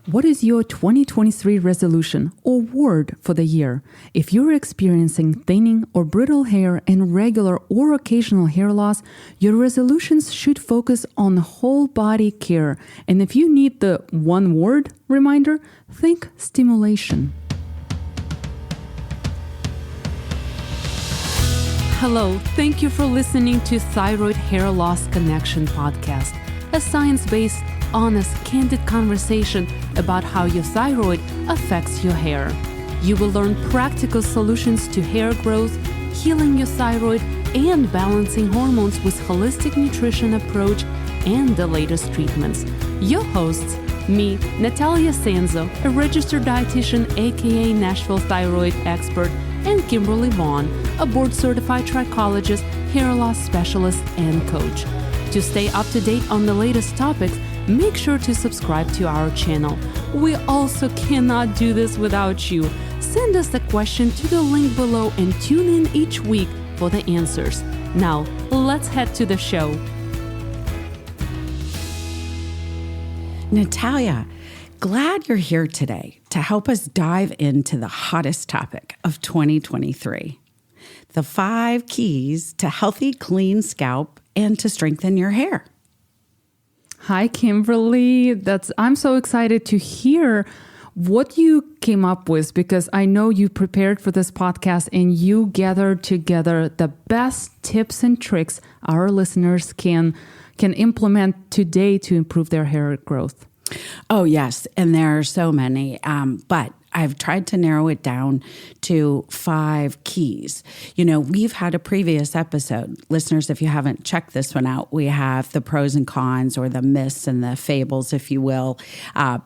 What is your 2023 resolution or word for the year? If you're experiencing thinning or brittle hair and regular or occasional hair loss, your resolutions should focus on whole body care. And if you need the one word reminder, think stimulation. Hello, thank you for listening to Thyroid Hair Loss Connection podcast, a science-based, honest, candid conversation about how your thyroid affects your hair. You will learn practical solutions to hair growth, healing your thyroid, and balancing hormones with holistic nutrition approach and the latest treatments. Your hosts, me, Nataliia Sanzo, a registered dietitian, aka Nashville thyroid expert, and Kimberly Vaughn, a board-certified trichologist, hair loss specialist, and coach. To stay up to date on the latest topics, make sure to subscribe to our channel. We also cannot do this without you. Send us a question to the link below and tune in each week for the answers. Now, let's head to the show. Nataliia, glad you're here today to help us dive into the hottest topic of 2023, the 5 keys to healthy, clean scalp and to strengthen your hair. Hi, Kimberly. I'm so excited to hear what you came up with because I know you prepared for this podcast and you gathered together the best tips and tricks our listeners can implement today to improve their hair growth. Oh, yes. And there are so many, but I've tried to narrow it down to 5 keys. You know, we've had a previous episode. Listeners, if you haven't checked this one out, we have the pros and cons or the myths and the fables, if you will,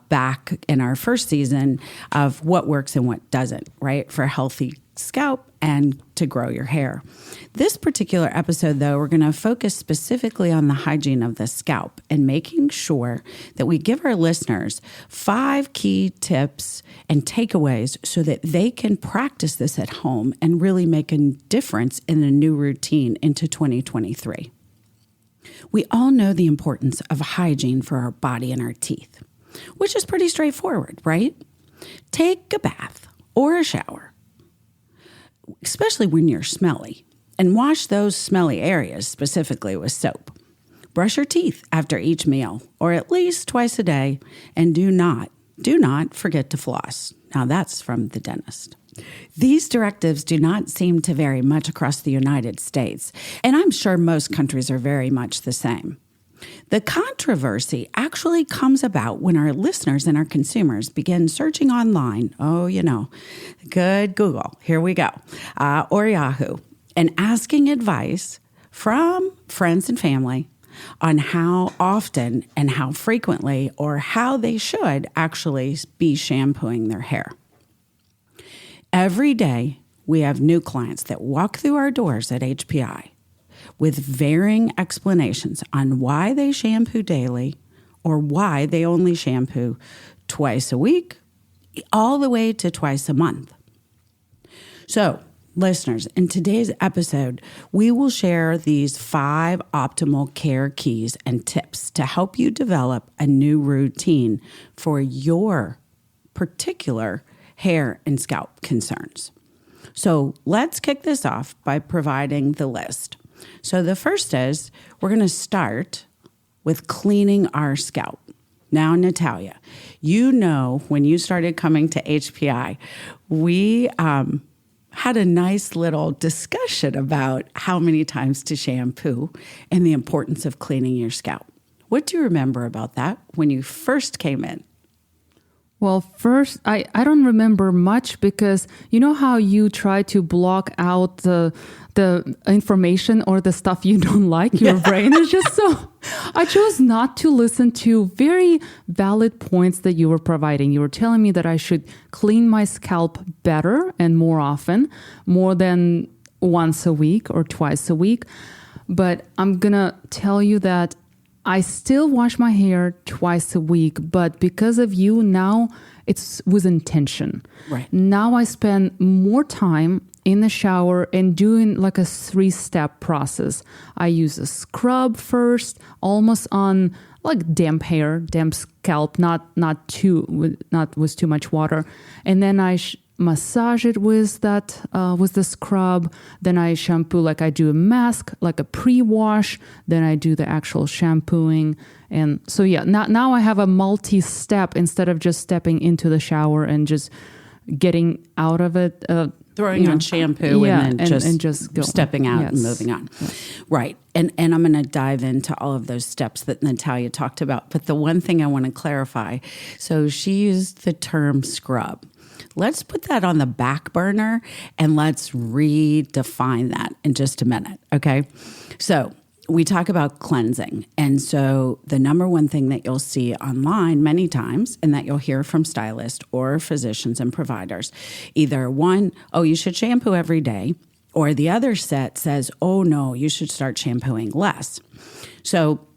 back in our first season of what works and what doesn't, right? For a healthy scalp and to grow your hair. This particular episode, though, we're going to focus specifically on the hygiene of the scalp and making sure that we give our listeners 5 key tips and takeaways so that they can practice this at home and really make a difference in a new routine into 2023. We all know the importance of hygiene for our body and our teeth, which is pretty straightforward, right? Take a bath or a shower, especially when you're smelly, and wash those smelly areas specifically with soap. Brush your teeth after each meal, or at least twice a day, and do not forget to floss. Now that's from the dentist. These directives do not seem to vary much across the United States, and I'm sure most countries are very much the same. The controversy actually comes about when our listeners and our consumers begin searching online, good Google, here we go, or Yahoo, and asking advice from friends and family on how often and how frequently or how they should actually be shampooing their hair. Every day, we have new clients that walk through our doors at HPI with varying explanations on why they shampoo daily or why they only shampoo twice a week, all the way to twice a month. So, listeners, in today's episode, we will share these 5 optimal care keys and tips to help you develop a new routine for your particular hair and scalp concerns. So let's kick this off by providing the list. So the first is we're going to start with cleaning our scalp. Now, Nataliia, you know when you started coming to HPI, we had a nice little discussion about how many times to shampoo and the importance of cleaning your scalp. What do you remember about that when you first came in? Well, first, I don't remember much because you know how you try to block out the information or the stuff you don't like? Your brain is just so... I chose not to listen to very valid points that you were providing. You were telling me that I should clean my scalp better and more often, more than once a week or twice a week. But I'm going to tell you that I still wash my hair twice a week, but because of you now, it's with intention. Right. Now I spend more time in the shower and doing like a 3-step process. I use a scrub first, almost on like damp hair, damp scalp, not with too much water, and then I massage it with the scrub. Then I shampoo, like I do a mask, like a pre-wash. Then I do the actual shampooing. And so now I have a multi-step instead of just stepping into the shower and just getting out of it. Throwing on shampoo and then just go. Stepping out and moving on. Yes. Right. And I'm going to dive into all of those steps that Nataliia talked about. But the one thing I want to clarify, so she used the term scrub. Let's put that on the back burner and let's redefine that in just a minute, okay? So we talk about cleansing. And so the number one thing that you'll see online many times and that you'll hear from stylists or physicians and providers, either one, oh, you should shampoo every day, or the other set says, oh, no, you should start shampooing less. So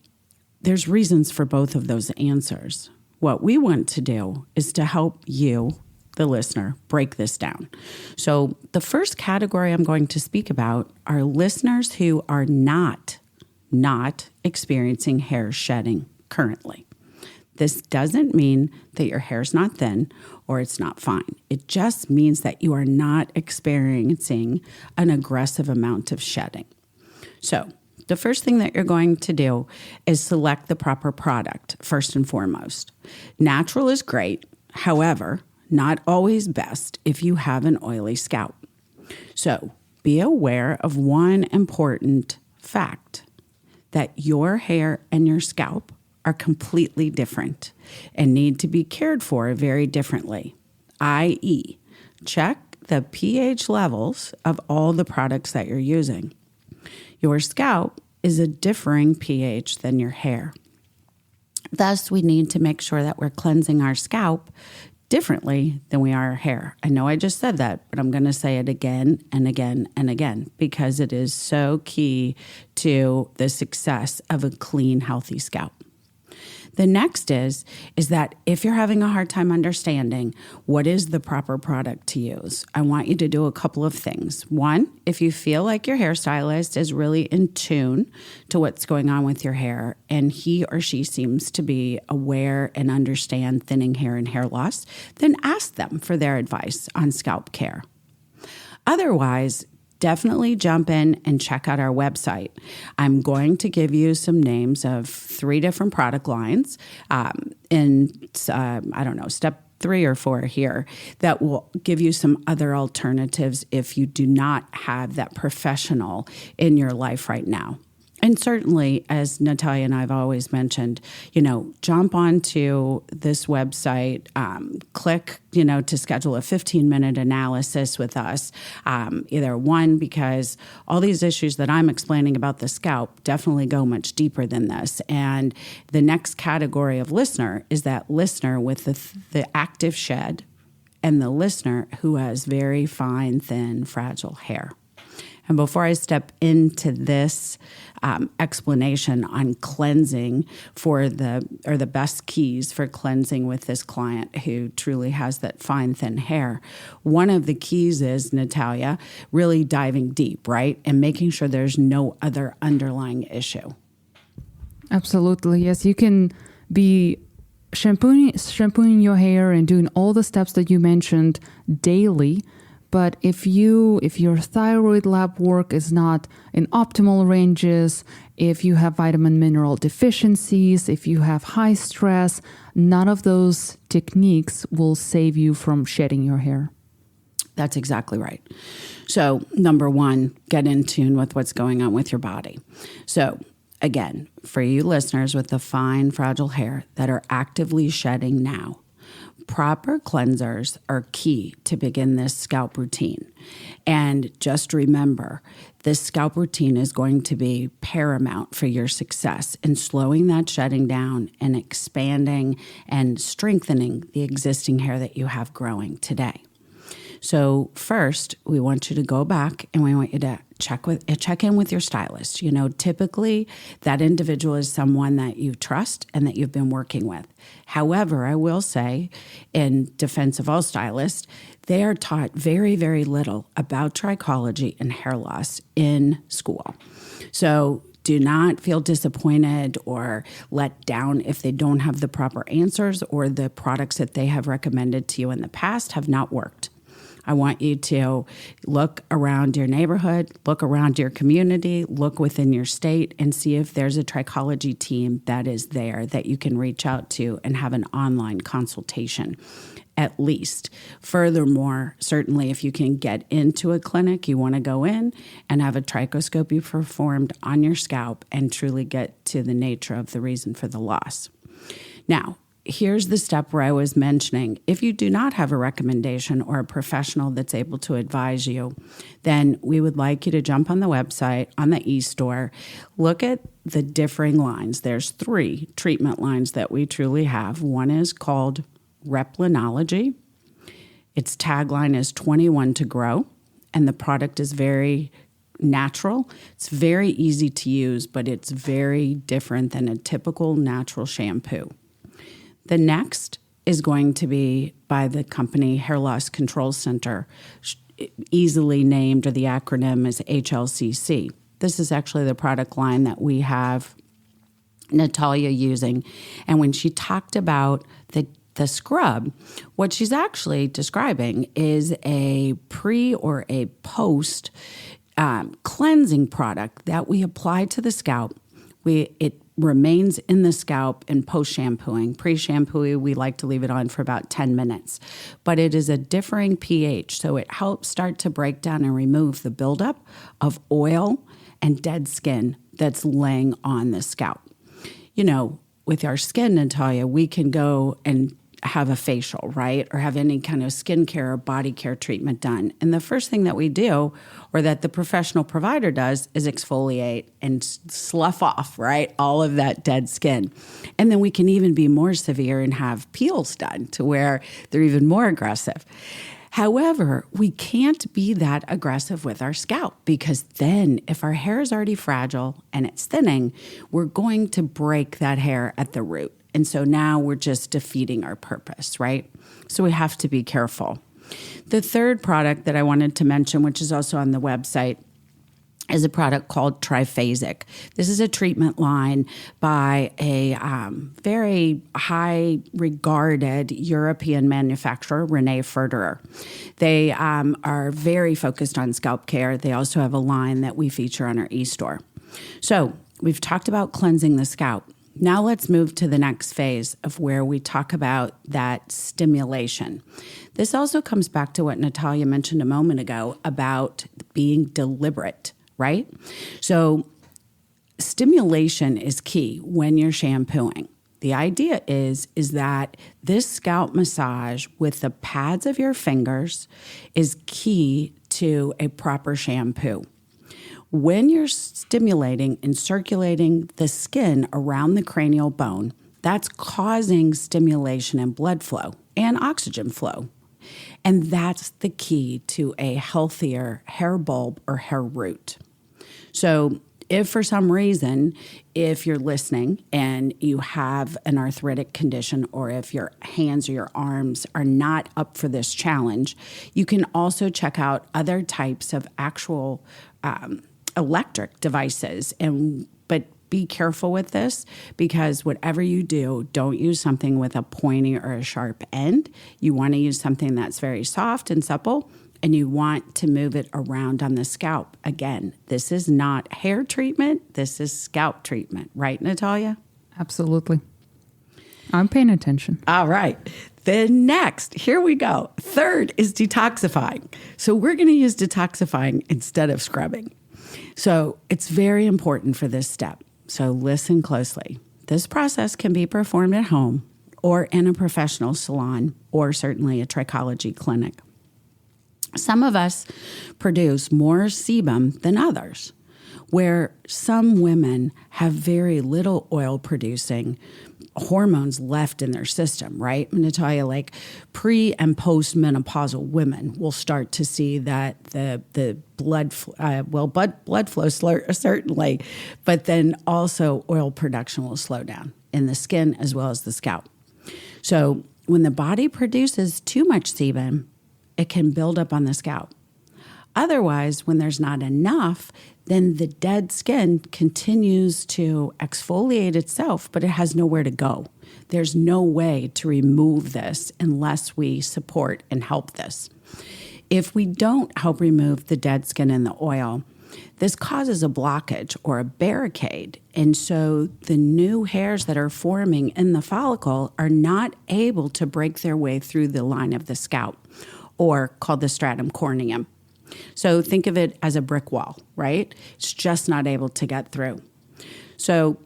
there's reasons for both of those answers. What we want to do is to help you, the listener, break this down. So the first category I'm going to speak about are listeners who are not experiencing hair shedding currently. This doesn't mean that your hair's not thin or it's not fine. It just means that you are not experiencing an aggressive amount of shedding. So the first thing that you're going to do is select the proper product, first and foremost. Natural is great. However, not always best if you have an oily scalp. So be aware of one important fact, that your hair and your scalp are completely different and need to be cared for very differently, i.e., check the pH levels of all the products that you're using. Your scalp is a differing pH than your hair. Thus, we need to make sure that we're cleansing our scalp differently than we are our hair. I know I just said that, but I'm going to say it again and again and again because it is so key to the success of a clean, healthy scalp. The next is that if you're having a hard time understanding what is the proper product to use, I want you to do a couple of things. One, if you feel like your hairstylist is really in tune to what's going on with your hair and he or she seems to be aware and understand thinning hair and hair loss, then ask them for their advice on scalp care. Otherwise, definitely jump in and check out our website. I'm going to give you some names of 3 different product lines step 3 or 4 here that will give you some other alternatives if you do not have that professional in your life right now. And certainly, as Nataliia and I have always mentioned, jump onto this website, click, to schedule a 15-minute analysis with us. Either one, because all these issues that I'm explaining about the scalp definitely go much deeper than this. And the next category of listener is that listener with the active shed and the listener who has very fine, thin, fragile hair. And before I step into this explanation on cleansing for the best keys for cleansing with this client who truly has that fine, thin hair, one of the keys is, Nataliia, really diving deep, right? And making sure there's no other underlying issue. Absolutely. Yes, you can be shampooing your hair and doing all the steps that you mentioned daily. But if your thyroid lab work is not in optimal ranges, if you have vitamin mineral deficiencies, if you have high stress, none of those techniques will save you from shedding your hair. That's exactly right. So, number one, get in tune with what's going on with your body. So, again, for you listeners with the fine, fragile hair that are actively shedding now, proper cleansers are key to begin this scalp routine. And just remember, this scalp routine is going to be paramount for your success in slowing that shedding down and expanding and strengthening the existing hair that you have growing today. So first, we want you to go back and we want you to check in with your stylist. Typically that individual is someone that you trust and that you've been working with. However, I will say, in defense of all stylists, they are taught very, very little about trichology and hair loss in school. So do not feel disappointed or let down if they don't have the proper answers or the products that they have recommended to you in the past have not worked. I want you to look around your neighborhood, look around your community, look within your state, and see if there's a trichology team that is there that you can reach out to and have an online consultation, at least. Furthermore, certainly if you can get into a clinic, you want to go in and have a trichoscopy performed on your scalp and truly get to the nature of the reason for the loss. Now, here's the step where I was mentioning. If you do not have a recommendation or a professional that's able to advise you, then we would like you to jump on the website, on the e-store, look at the differing lines. There's 3 treatment lines that we truly have. One is called Replinology. Its tagline is 21 to grow, and the product is very natural. It's very easy to use, but it's very different than a typical natural shampoo. The next is going to be by the company Hair Loss Control Center, easily named, or the acronym is HLCC. This is actually the product line that we have Nataliia using. And when she talked about the scrub, what she's actually describing is a pre or a post cleansing product that we apply to the scalp. It remains in the scalp in post-shampooing. Pre-shampooing, we like to leave it on for about 10 minutes. But it is a differing pH, so it helps start to break down and remove the buildup of oil and dead skin that's laying on the scalp. You know, with our skin, Nataliia, we can go and have a facial, right? Or have any kind of skincare or body care treatment done. And the first thing that we do, or that the professional provider does, is exfoliate and slough off, right? All of that dead skin. And then we can even be more severe and have peels done to where they're even more aggressive. However, we can't be that aggressive with our scalp, because then if our hair is already fragile and it's thinning, we're going to break that hair at the root. And so now we're just defeating our purpose, right? So we have to be careful. The third product that I wanted to mention, which is also on the website, is a product called Triphasic. This is a treatment line by a very high-regarded European manufacturer, Renee Ferderer. They are very focused on scalp care. They also have a line that we feature on our e-store. So we've talked about cleansing the scalp. Now let's move to the next phase of where we talk about that stimulation. This also comes back to what Nataliia mentioned a moment ago about being deliberate, right? So stimulation is key when you're shampooing. The idea is that this scalp massage with the pads of your fingers is key to a proper shampoo. When you're stimulating and circulating the skin around the cranial bone, that's causing stimulation and blood flow and oxygen flow. And that's the key to a healthier hair bulb or hair root. So if for some reason, if you're listening and you have an arthritic condition, or if your hands or your arms are not up for this challenge, you can also check out other types of actual electric devices. But be careful with this, because whatever you do, don't use something with a pointy or a sharp end. You want to use something that's very soft and supple, and you want to move it around on the scalp. Again, this is not hair treatment. This is scalp treatment. Right, Nataliia? Absolutely. I'm paying attention. All right. Then next, here we go. Third is detoxifying. So we're going to use detoxifying instead of scrubbing. So it's very important for this step. So listen closely. This process can be performed at home or in a professional salon, or certainly a trichology clinic. Some of us produce more sebum than others, where some women have very little oil producing hormones left in their system, right? I'm going to tell you, like pre and post menopausal women will start to see that the blood flow certainly, but then also oil production will slow down in the skin as well as the scalp. So when the body produces too much sebum, it can build up on the scalp. Otherwise, when there's not enough, then the dead skin continues to exfoliate itself, but it has nowhere to go. There's no way to remove this unless we support and help this. If we don't help remove the dead skin and the oil, this causes a blockage or a barricade. And so the new hairs that are forming in the follicle are not able to break their way through the line of the scalp, or called the stratum corneum. So think of it as a brick wall, right? It's just not able to get through. So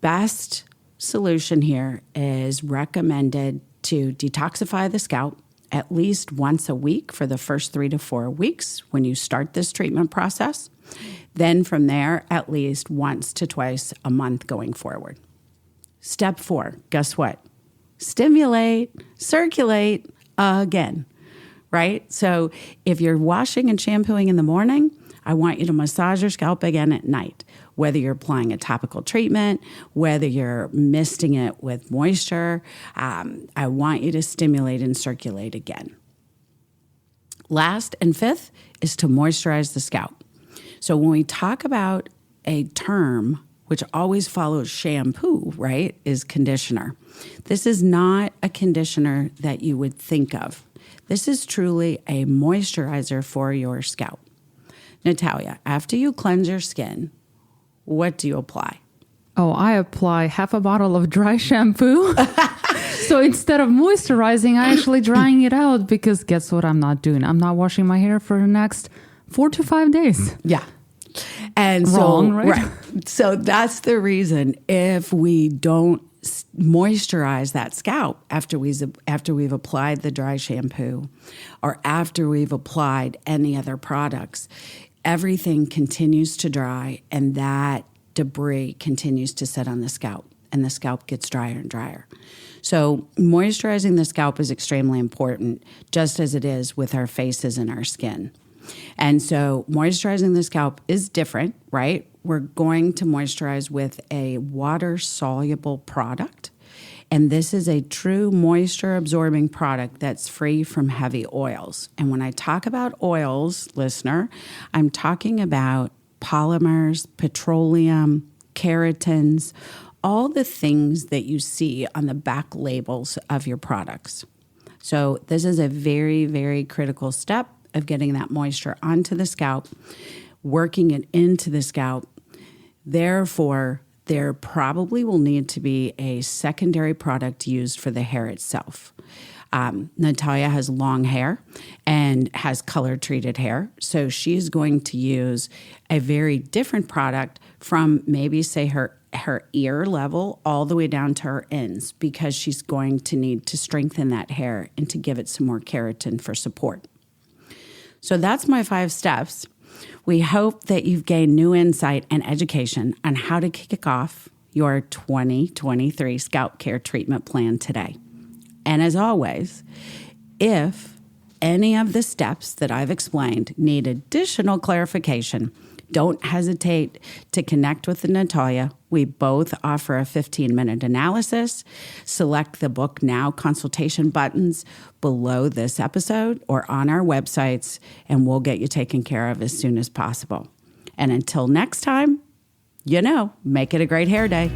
best solution here is recommended to detoxify the scalp at least once a week for the first 3 to 4 weeks when you start this treatment process. Then from there, at least once to twice a month going forward. Step 4, guess what? Stimulate, circulate again, right? So if you're washing and shampooing in the morning, I want you to massage your scalp again at night. Whether you're applying a topical treatment, whether you're misting it with moisture, I want you to stimulate and circulate again. Last and fifth is to moisturize the scalp. So when we talk about a term which always follows shampoo, right, is conditioner. This is not a conditioner that you would think of. This is truly a moisturizer for your scalp. Nataliia, after you cleanse your skin, what do you apply? Oh, I apply half a bottle of dry shampoo. So instead of moisturizing, I actually drying it out, because guess what I'm not doing? I'm not washing my hair for the next 4 to 5 days. Yeah. And Wrong, right? So that's the reason, if we don't moisturize that scalp after we've applied the dry shampoo, or after we've applied any other products, everything continues to dry, and that debris continues to sit on the scalp, and the scalp gets drier and drier. So moisturizing the scalp is extremely important, just as it is with our faces and our skin. And so moisturizing the scalp is different, right? We're going to moisturize with a water-soluble product. And this is a true moisture-absorbing product that's free from heavy oils. And when I talk about oils, listener, I'm talking about polymers, petroleum, keratins, all the things that you see on the back labels of your products. So this is a very, very critical step of getting that moisture onto the scalp, working it into the scalp. Therefore, there probably will need to be a secondary product used for the hair itself. Nataliia has long hair and has color-treated hair, so she's going to use a very different product from maybe, say, her ear level all the way down to her ends, because she's going to need to strengthen that hair and to give it some more keratin for support. So that's my 5 steps. We hope that you've gained new insight and education on how to kick off your 2023 scalp care treatment plan today. And as always, if any of the steps that I've explained need additional clarification, don't hesitate to connect with Nataliia. We both offer a 15-minute analysis. Select the Book Now consultation buttons below this episode or on our websites, and we'll get you taken care of as soon as possible. And until next time, make it a great hair day.